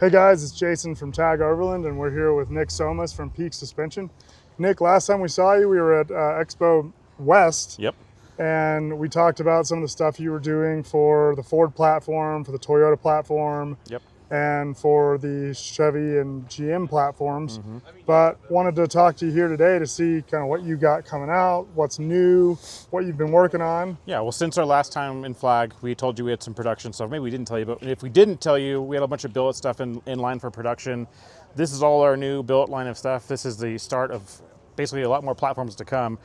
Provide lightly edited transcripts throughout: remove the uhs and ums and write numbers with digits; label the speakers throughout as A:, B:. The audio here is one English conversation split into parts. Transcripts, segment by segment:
A: Hey guys, it's Jason from Tag Overland, and we're here with Nick Psomas from Peak Suspension. Nick, last time we saw you, we were at Expo West.
B: Yep.
A: And we talked about some of the stuff you were doing for the Ford platform, for the Toyota platform,
B: Yep.
A: and for the Chevy and GM platforms. But wanted to talk to you here today to see kind of what you got coming out, what's new, what you've been working on.
B: Yeah, well, since our last time in Flag, we told you we had some production stuff. Maybe we didn't tell you, but if we didn't tell you, we had a bunch of billet stuff in line for production. This is all our new billet line of stuff. This is the start of basically a lot more platforms to come.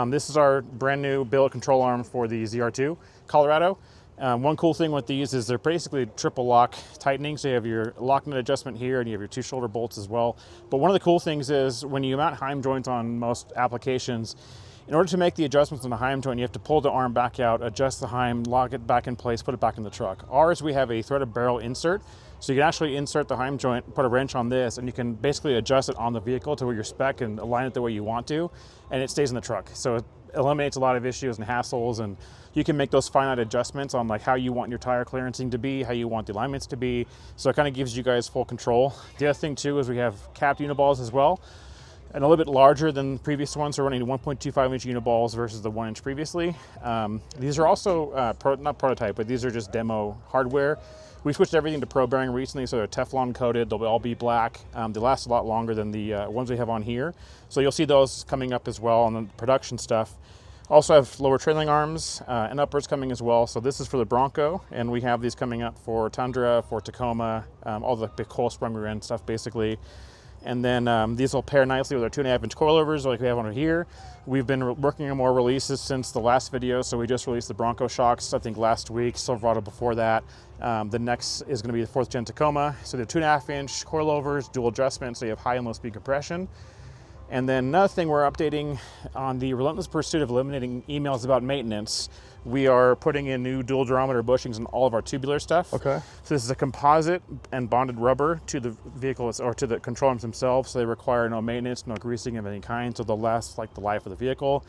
B: This is our brand new billet control arm for the ZR2 Colorado. One cool thing with these is they're basically triple lock tightening. So you have your lock nut adjustment here and you have your two shoulder bolts as well. But one of the cool things is when you mount Heim joints on most applications, in order to make the adjustments on the Heim joint, you have to pull the arm back out, adjust the Heim, lock it back in place, put it back in the truck. Ours, we have a threaded barrel insert. So you can actually insert the Heim joint, put a wrench on this, and you can basically adjust it on the vehicle to where your spec and align it the way you want to, and it stays in the truck. So it eliminates a lot of issues and hassles, and you can make those finite adjustments on like how you want your tire clearancing to be, how you want the alignments to be. So it kind of gives you guys full control. The other thing too is we have capped uniballs as well, and a little bit larger than the previous ones. We're running 1.25 inch uniballs versus the 1 inch previously. These are also not prototype, but these are just demo hardware. We switched everything to Pro bearing recently, so they're Teflon coated. They'll all be black. They last a lot longer than the ones we have on here. So you'll see those coming up as well on the production stuff. Also have lower trailing arms and uppers coming as well. So this is for the Bronco, and we have these coming up for Tundra, for Tacoma, all the big coil sprung rear end stuff basically. And then these will pair nicely with our 2.5 inch coilovers like we have on here. We've been working on more releases since the last video. So we just released the Bronco shocks, I think last week, Silverado before that. The next is gonna be the 4th gen Tacoma. So the 2.5 inch coilovers, dual adjustment, so you have high and low speed compression. And then another thing we're updating on the relentless pursuit of eliminating emails about maintenance, we are putting in new dual durometer bushings in all of our tubular stuff.
A: Okay.
B: So this is a composite and bonded rubber to the vehicles or to the control arms themselves. So they require no maintenance, no greasing of any kind. So they'll last like the life of the vehicle.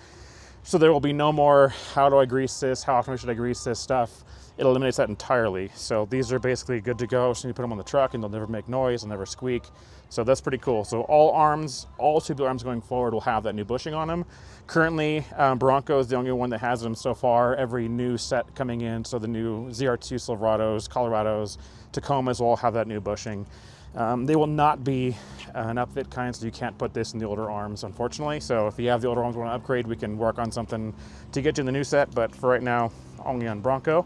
B: So there will be no more, how do I grease this? How often should I grease this stuff? It eliminates that entirely. So these are basically good to go. So you put them on the truck and they'll never make noise, they'll never squeak. So that's pretty cool. So all arms, all tubular arms going forward will have that new bushing on them. Currently, Bronco is the only one that has them so far. Every new set coming in, so the new ZR2 Silverados, Colorados, Tacomas will all have that new bushing. They will not be an upfit kind, so you can't put this in the older arms, unfortunately. So if you have the older arms want to upgrade, we can work on something to get you in the new set, but for right now, only on Bronco.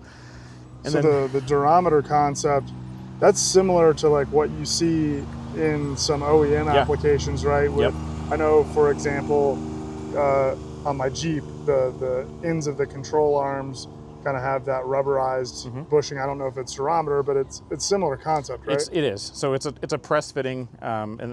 A: And so the durometer concept, that's similar to like what you see in some OEM applications, right? With, I know, for example, on my Jeep, the ends of the control arms kind of have that rubberized bushing. I don't know if it's durometer, but it's similar concept, right?
B: It is. So it's a press fitting.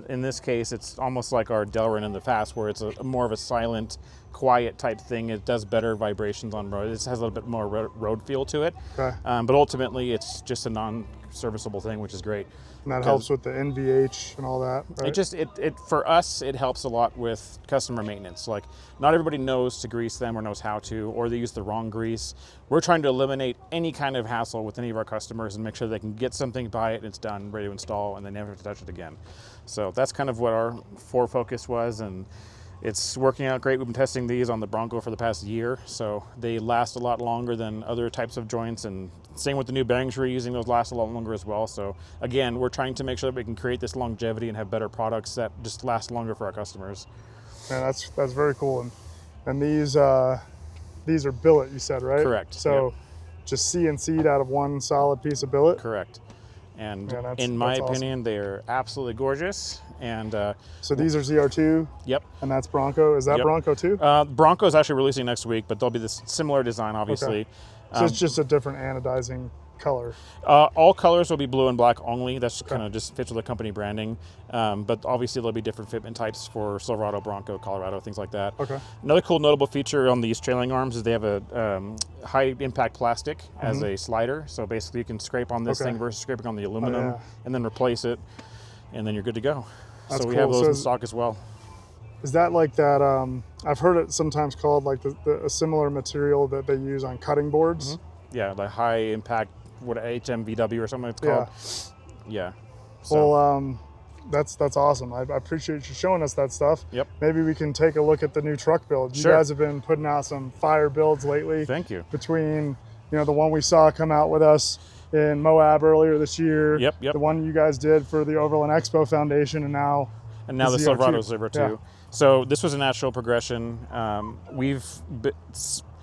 B: In this case, it's almost like our Delrin in the past, where it's more of a silent, quiet type thing. It does better vibrations on road. It has a little bit more road feel to it.
A: Okay.
B: But ultimately, it's just a non-serviceable thing, which is great.
A: And that helps with the NVH and all that, right?
B: For us, it helps a lot with customer maintenance. Like, not everybody knows to grease them or knows how to, or they use the wrong grease. We're trying to eliminate any kind of hassle with any of our customers and make sure they can get something, buy it, and it's done, ready to install, and they never have to touch it again. So that's kind of what our focus was, and it's working out great. We've been testing these on the Bronco for the past year, so they last a lot longer than other types of joints, and same with the new bearings we're using, those last a lot longer as well. So again, we're trying to make sure that we can create this longevity and have better products that just last longer for our customers.
A: Man, that's very cool. And these are billet, you said, right?
B: Correct.
A: So just CNC'd out of one solid piece of billet?
B: Correct. And in my opinion, they're absolutely gorgeous. And
A: so these are ZR2?
B: Yep.
A: And that's Bronco? Is that Bronco too?
B: Bronco is actually releasing next week, but they'll be this similar design, obviously.
A: Okay. So it's just a different anodizing color?
B: All colors will be blue and black only. That's kind of just fits with the company branding. But obviously there'll be different fitment types for Silverado, Bronco, Colorado, things like that.
A: Okay.
B: Another cool notable feature on these trailing arms is they have a high impact plastic as a slider. So basically you can scrape on this thing versus scraping on the aluminum and then replace it, and then you're good to go.
A: That's
B: so we
A: cool.
B: have those in stock as well.
A: Is that like that, I've heard it sometimes called like a similar material that they use on cutting boards?
B: Yeah, like high impact, what, HMVW or something it's called. Yeah. So.
A: Well, that's awesome. I appreciate you showing us that stuff.
B: Yep.
A: Maybe we can take a look at the new truck build. You
B: Sure.
A: guys have been putting out some fire builds lately.
B: Thank you.
A: Between, you know, the one we saw come out with us in Moab earlier this year.
B: Yep.
A: The one you guys did for the Overland Expo Foundation, and now
B: the Silverado Zero 2.
A: Yeah.
B: So this was a natural progression.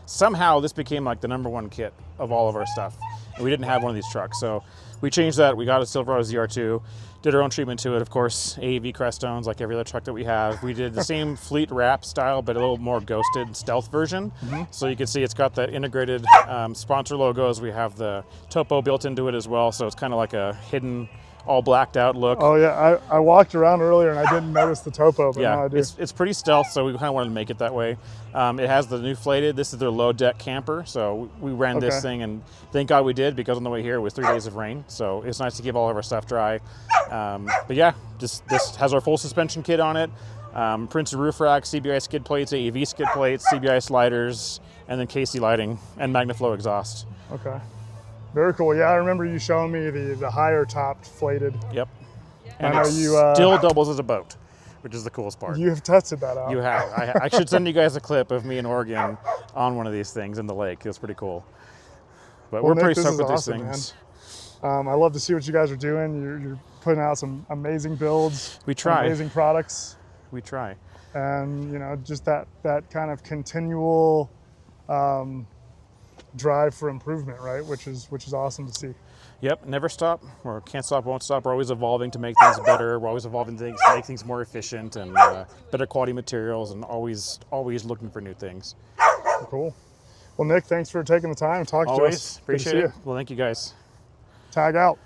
B: Somehow this became like the #1 kit of all of our stuff. And we didn't have one of these trucks. So we changed that. We got a Silverado ZR2, did our own treatment to it. Of course, AEV Crestones, like every other truck that we have. We did the same fleet wrap style, but a little more ghosted stealth version. So you can see it's got the integrated sponsor logos. We have the topo built into it as well. So it's kind of like a hidden, all blacked out look.
A: Oh yeah, I walked around earlier and I didn't notice the topo, but
B: yeah,
A: now I do.
B: it's pretty stealth, so we kind of wanted to make it that way. It has the new flated. This is their low deck camper, so we ran this thing, and thank God we did, because on the way here it was 3 days of rain, so it's nice to keep all of our stuff dry. But yeah, this has our full suspension kit on it. Printed roof rack, CBI skid plates, AEV skid plates, CBI sliders, and then KC lighting and MagnaFlow exhaust.
A: Okay. Very cool. Yeah, I remember you showing me the higher topped flated.
B: Yep. And
A: I know
B: it
A: you
B: still doubles as a boat, which is the coolest part.
A: You have tested that out.
B: You have. I should send you guys a clip of me in Oregon on one of these things in the lake. It was pretty cool. But we're
A: Nick,
B: pretty
A: this
B: stoked
A: is
B: with
A: awesome,
B: these things.
A: Man. I love to see what you guys are doing. You're putting out some amazing builds.
B: We try.
A: Amazing products.
B: We try.
A: And you know, just that kind of continual drive for improvement, right? Which is awesome to see.
B: Yep, never stop, or can't stop, won't stop. We're always evolving to make things better. We're always evolving things to make things more efficient and better quality materials, and always looking for new things.
A: Cool. Well, Nick, thanks for taking the time and talking to us.
B: Always appreciate it. Well, thank you guys.
A: Tag out.